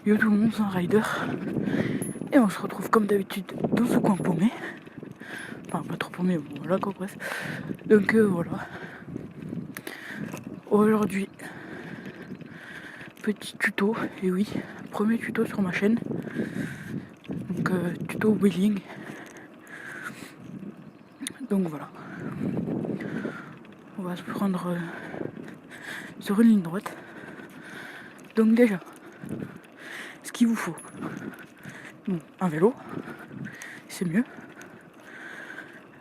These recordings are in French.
Yo tout le monde, c'est un rider. Et on se retrouve comme d'habitude dans ce coin paumé. Enfin, pas trop paumé, bon, voilà quoi, bref. Donc voilà. Aujourd'hui, petit tuto, et oui, premier tuto sur ma chaîne. Donc tuto wheeling. Donc voilà. On va se prendre sur une ligne droite. Donc déjà, ce qu'il vous faut, bon, un vélo, c'est mieux.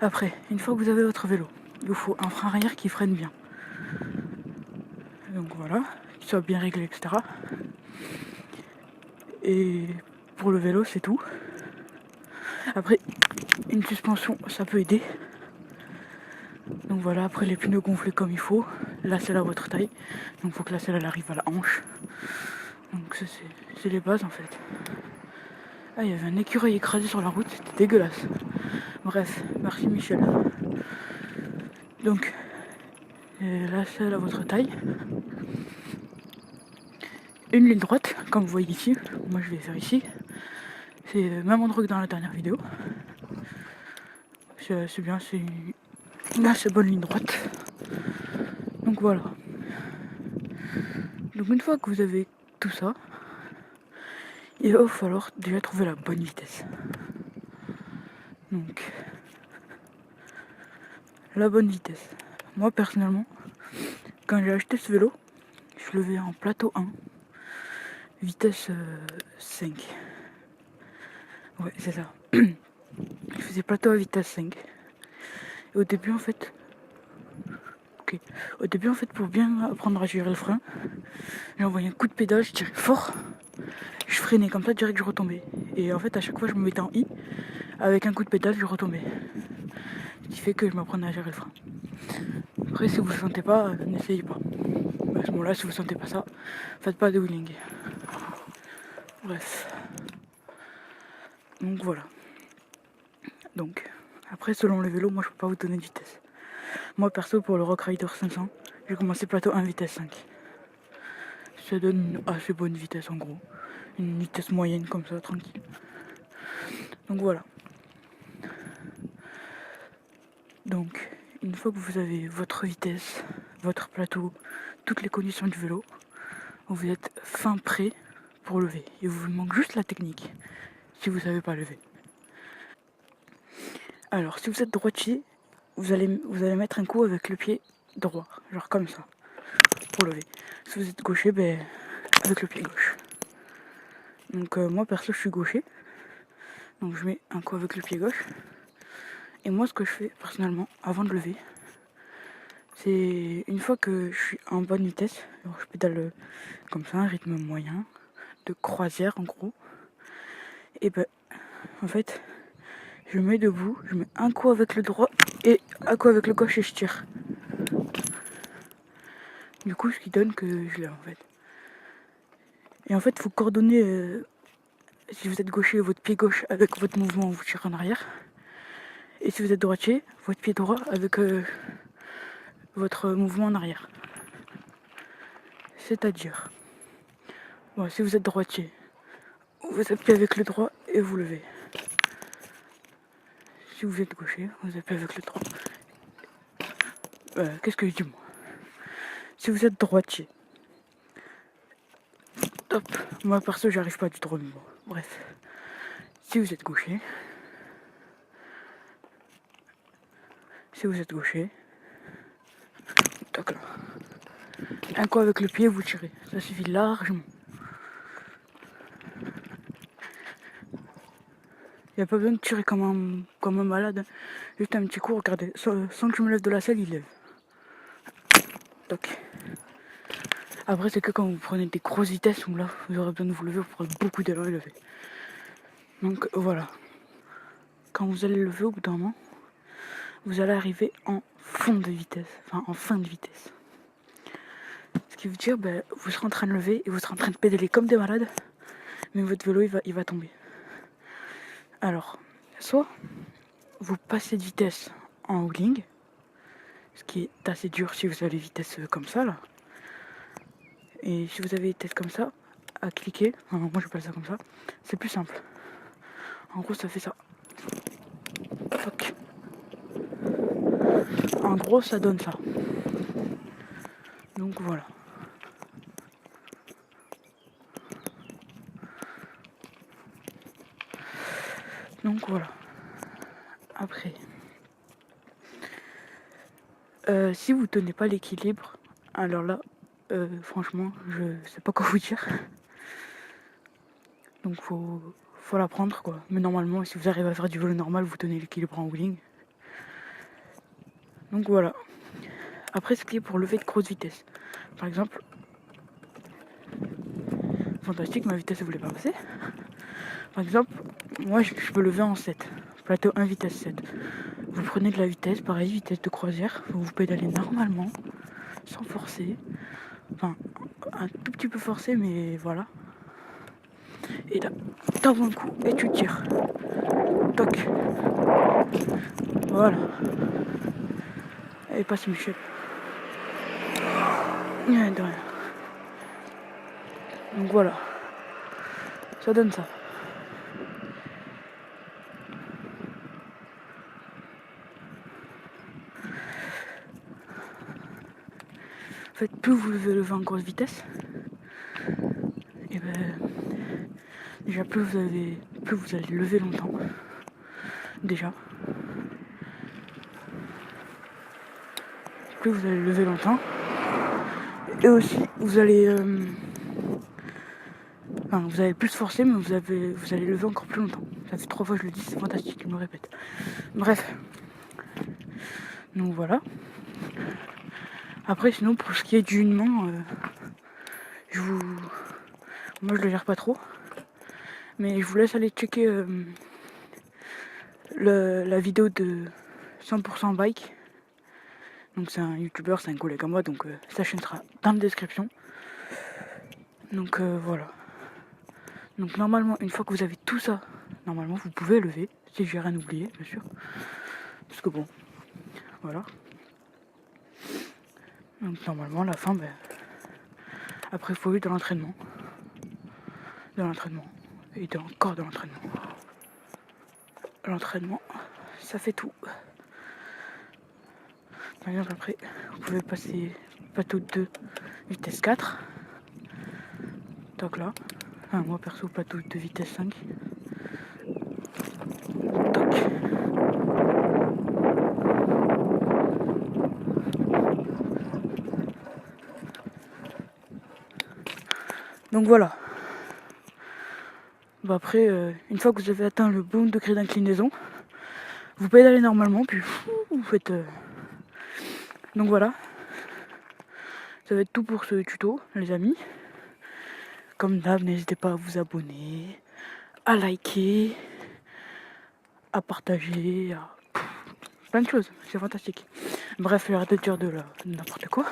Après, une fois que vous avez votre vélo, il vous faut un frein arrière qui freine bien. Donc voilà, qu'il soit bien réglé, etc. Et pour le vélo, c'est tout. Après, une suspension, ça peut aider. Donc voilà, après les pneus gonflés comme il faut. La selle à votre taille. Donc il faut que la selle elle arrive à la hanche. Donc ça c'est les bases en fait. Ah, il y avait un écureuil écrasé sur la route, c'était dégueulasse. Bref, merci Michel. Donc, la selle à votre taille. Une ligne droite, comme vous voyez ici. Moi je vais faire ici. C'est le même endroit que dans la dernière vidéo. C'est bien, c'est une assez bonne ligne droite. Donc voilà. Donc une fois que vous avez tout ça, il va falloir déjà trouver la bonne vitesse. Donc, la bonne vitesse. Moi personnellement, quand j'ai acheté ce vélo, je le faisais en plateau 1, vitesse 5. Ouais, c'est ça. Je faisais plateau à vitesse 5. Et au début en fait, pour bien apprendre à gérer le frein, j'ai envoyé un coup de pédale, je tirais fort, je freinais comme ça, direct je retombais. Et en fait à chaque fois je me mettais en I, avec un coup de pédale je retombais. Ce qui fait que je m'apprenais à gérer le frein. Après si vous ne le sentez pas, n'essayez pas. À ce moment-là, si vous ne sentez pas ça, faites pas de wheeling. Bref. Donc voilà. Donc, après selon le vélo, moi je peux pas vous donner de vitesse. Moi perso pour le Rock Rider 500, j'ai commencé plateau 1 vitesse 5. Ça donne une assez bonne vitesse en gros. Une vitesse moyenne comme ça, tranquille. Donc voilà. Donc, une fois que vous avez votre vitesse, votre plateau, toutes les conditions du vélo, vous êtes fin prêt pour lever. Il vous manque juste la technique, si vous savez pas lever. Alors, si vous êtes droitier, vous allez mettre un coup avec le pied droit, genre comme ça, pour lever. Si vous êtes gaucher, ben, avec le pied gauche. Donc moi perso je suis gaucher, donc je mets un coup avec le pied gauche. Et moi ce que je fais personnellement avant de lever, c'est une fois que je suis en bonne vitesse, alors je pédale comme ça, un rythme moyen, de croisière en gros. Et ben en fait je me mets debout, je mets un coup avec le droit et un coup avec le gauche et je tire. Du coup ce qui donne que je lève en fait. Et en fait il faut coordonner, si vous êtes gaucher, votre pied gauche avec votre mouvement où vous tirez en arrière. Et si vous êtes droitier, votre pied droit avec votre mouvement en arrière. C'est-à-dire, bon, si vous êtes droitier, vous appuyez avec le droit et vous levez. Si vous êtes gaucher, vous appuyez avec le droit. Qu'est-ce que je dis moi? Si vous êtes droitier, top. Moi perso, j'arrive pas du droit, mais bon, bref. Si vous êtes gaucher, tac là. Un coup avec le pied, vous tirez. Ça suffit largement. Il n'y a pas besoin de tirer comme un malade. Juste un petit coup, regardez. Sans que je me lève de la selle, il lève. Toc. Après, c'est que quand vous prenez des grosses vitesses, où là, vous aurez besoin de vous lever, vous prenez beaucoup d'élan et lever. Donc voilà. Quand vous allez lever au bout d'un moment, vous allez arriver en fond de vitesse. Enfin, en fin de vitesse. Ce qui veut dire, vous serez en train de lever et vous serez en train de pédaler comme des malades. Mais votre vélo, il va tomber. Alors, soit vous passez de vitesse en wheeling, ce qui est assez dur si vous avez vitesse comme ça là. Et si vous avez vitesse comme ça, à cliquer. Enfin, moi j'appelle ça comme ça. C'est plus simple. En gros ça fait ça. Toc. En gros ça donne ça. Donc voilà. Donc voilà. Après. Si vous tenez pas l'équilibre, alors là, franchement, je sais pas quoi vous dire. Donc faut l'apprendre quoi. Mais normalement, si vous arrivez à faire du vélo normal, vous tenez l'équilibre en wheeling. Donc voilà. Après, ce qui est pour lever de grosse vitesse. Par exemple, fantastique, ma vitesse ne voulait pas passer. Par exemple, moi je peux lever en 7. Plateau 1, vitesse 7. Vous prenez de la vitesse, pareil, vitesse de croisière. Vous pédalez normalement, sans forcer. Enfin, un tout petit peu forcé, mais voilà. Et là, t'envoies un coup et tu tires. Toc. Voilà. Et passe Michel. De rien. Donc voilà. Ça donne ça. En fait, plus vous levez en grosse vitesse, et ben déjà plus vous allez lever longtemps. Déjà. Plus vous allez lever longtemps. Et aussi vous allez vous allez plus forcer, mais vous allez lever encore plus longtemps. Ça fait 3 fois que je le dis, c'est fantastique, je me répète. Bref. Donc voilà. Après sinon pour ce qui est du unement, moi je le gère pas trop. Mais je vous laisse aller checker la vidéo de 100% bike. Donc c'est un youtubeur, c'est un collègue à moi, donc sa chaîne sera dans la description. Donc voilà. Donc normalement, une fois que vous avez tout ça, normalement vous pouvez lever, si j'ai rien oublié, bien sûr. Parce que bon, voilà. Donc normalement, la fin, après il faut eu de l'entraînement. De l'entraînement. Et encore de l'entraînement. L'entraînement, ça fait tout. Par exemple, après, vous pouvez passer plateau 2, vitesse 4. Donc là, moi perso, plateau de vitesse 5. Toc. Donc voilà. Après, une fois que vous avez atteint le bon degré d'inclinaison, vous pédalez normalement, puis vous faites... Donc voilà. Ça va être tout pour ce tuto, les amis. Comme d'hab, n'hésitez pas à vous abonner, à liker, à partager, plein de choses. C'est fantastique. Bref, j'arrête de dire de n'importe quoi.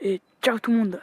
Et ciao tout le monde.